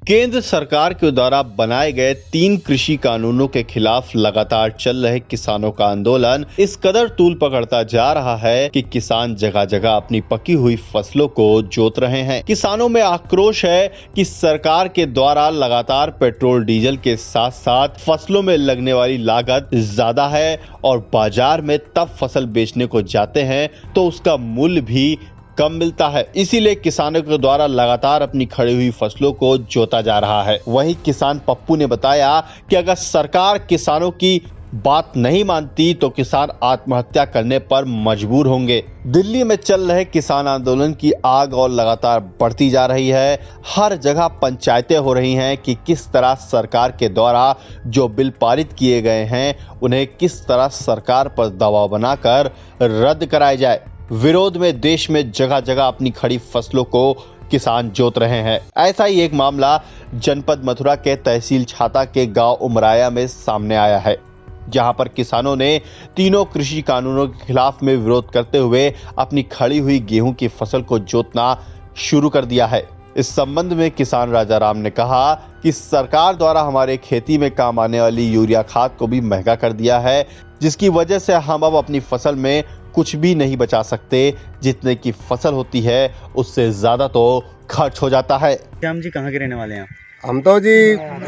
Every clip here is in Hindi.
केंद्र सरकार के द्वारा बनाए गए 3 कृषि कानूनों के खिलाफ लगातार चल रहे किसानों का आंदोलन इस कदर तूल पकड़ता जा रहा है कि किसान जगह जगह अपनी पकी हुई फसलों को जोत रहे हैं। किसानों में आक्रोश है कि सरकार के द्वारा लगातार पेट्रोल डीजल के साथ साथ फसलों में लगने वाली लागत ज्यादा है और बाजार में तब फसल बेचने को जाते हैं तो उसका मूल्य भी कम मिलता है। इसीलिए किसानों के द्वारा लगातार अपनी खड़ी हुई फसलों को जोता जा रहा है। वहीं किसान पप्पू ने बताया कि अगर सरकार किसानों की बात नहीं मानती तो किसान आत्महत्या करने पर मजबूर होंगे। दिल्ली में चल रहे किसान आंदोलन की आग और लगातार बढ़ती जा रही है। हर जगह पंचायतें हो रही हैं कि किस तरह सरकार के द्वारा जो बिल पारित किए गए हैं उन्हें किस तरह सरकार पर दबाव बनाकर रद्द कराया जाए। विरोध में देश में जगह जगह अपनी खड़ी फसलों को किसान जोत रहे हैं। ऐसा ही एक मामला जनपद मथुरा के तहसील छाता के गांव उमराया में सामने आया है, जहां पर किसानों ने तीनों कृषि कानूनों के खिलाफ में विरोध करते हुए अपनी खड़ी हुई गेहूं की फसल को जोतना शुरू कर दिया है। इस संबंध में किसान राजा राम ने कहा कि सरकार द्वारा हमारे खेती में काम आने वाली यूरिया खाद को भी महंगा कर दिया है, जिसकी वजह से हम अब अपनी फसल में कुछ भी नहीं बचा सकते। जितने की फसल होती है उससे ज्यादा तो खर्च हो जाता है। श्याम जी कहाँ के रहने वाले हैं? हम तो जी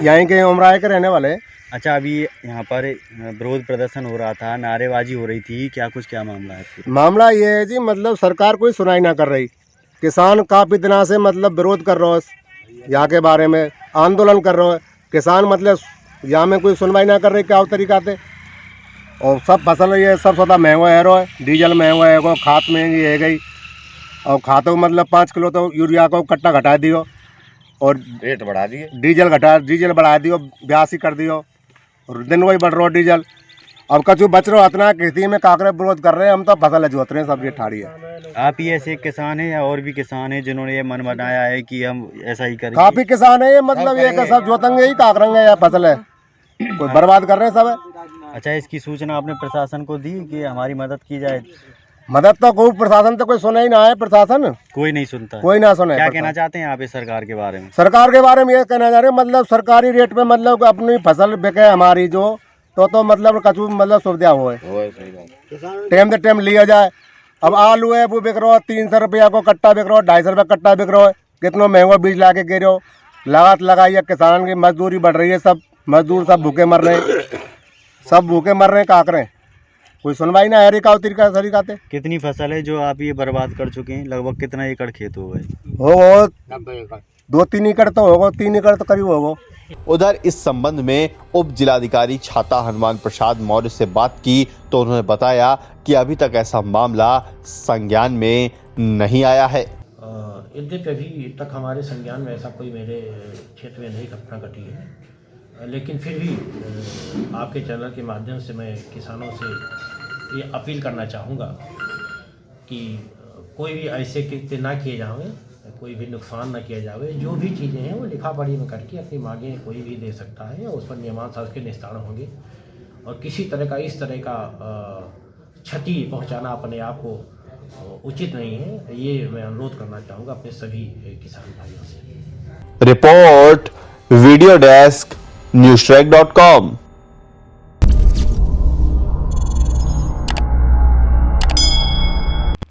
यहीं के उमराए के रहने वाले। अच्छा, अभी यहाँ पर विरोध प्रदर्शन हो रहा था, नारेबाजी हो रही थी, क्या मामला है? मामला ये है जी, मतलब सरकार कोई सुनाई ना कर रही। किसान काफी दिनों से मतलब विरोध कर रहा है, यहाँ के बारे में आंदोलन कर रहा है। किसान मतलब यहाँ में कोई सुनवाई ना कर रही क्या तरीका से, और सब फसल ये सब सदा महंगा है रहा है। डीजल महंगा है गो, खाद महंगी है गई, और खादों मतलब 5 किलो तो यूरिया को कट्टा घटा दियो और रेट बढ़ा दिए, डीजल बढ़ा दियो, 82 कर दियो, और दिन वही बढ़ रहा डीजल। अब कछु बच रहा इतना खेती में काकरे विरोध कर रहे हैं, हम तो फसल जोत रहे हैं, सब ये ठाड़ी है। आप ही ऐसे किसान हैं या और भी किसान हैं जिन्होंने ये मन बनाया है कि हम ऐसा ही करें? काफी किसान है ये, मतलब ये सब जोतेंगे ही, काकरेंगे या फसल है कोई बर्बाद कर रहे हैं सब है। अच्छा, इसकी सूचना आपने प्रशासन को दी कि हमारी मदद की जाए? मदद तो कोई प्रशासन तो कोई सुना ही ना है, प्रशासन कोई नहीं सुनता, कोई ना सुने। क्या कहना चाहते हैं आप इस सरकार के बारे में? सरकार के बारे में ये कहना चाह रहे हैं, मतलब सरकारी रेट पे मतलब अपनी फसल बिके हमारी जो तो मतलब कछु मतलब सुविधा हो, टाइम से टाइम लिया जाए। अब आलू है वो बिक रहा है 300 रुपया को कट्टा बिक रहा है, 250 रुपया कट्टा बिक रहा है। कितना महंगा बीज ला के गिर रहे हो, लागत लगाई है, किसान की मजदूरी बढ़ रही है, सब मजदूर सब भूखे मर रहे हैं, सब भूखे मर रहे हैं, का करें, कोई सुनवाई ना है का तरीका से। कितनी फसल है जो आप ये बर्बाद कर चुके हैं? लगभग कितना एकड़ खेत हो गए? हो 2-3 एकड़ तो होगा, 3 एकड़ तो करीब होगा। उधर इस संबंध में उप जिलाधिकारी छाता हनुमान प्रसाद मौर्य से बात की तो उन्होंने बताया कि अभी तक ऐसा मामला संज्ञान में नहीं आया है। यद्यपि अभी तक हमारे संज्ञान में ऐसा कोई मेरे क्षेत्र में नहीं घटना घटी है, लेकिन फिर भी आपके चैनल के माध्यम से मैं किसानों से ये अपील करना चाहूँगा कि कोई भी ऐसे कृत्य ना किए जाएं, कोई भी नुकसान ना किया जाए। जो भी चीज़ें हैं वो लिखा पढ़ी में करके अपनी मांगें कोई भी दे सकता है, उस पर नियमानुसार के निस्तारण होंगे, और किसी तरह का इस तरह का क्षति पहुंचाना अपने आप को उचित नहीं है। ये मैं अनुरोध करना चाहूँगा अपने सभी किसान भाइयों से। Report video desk newstrike.com।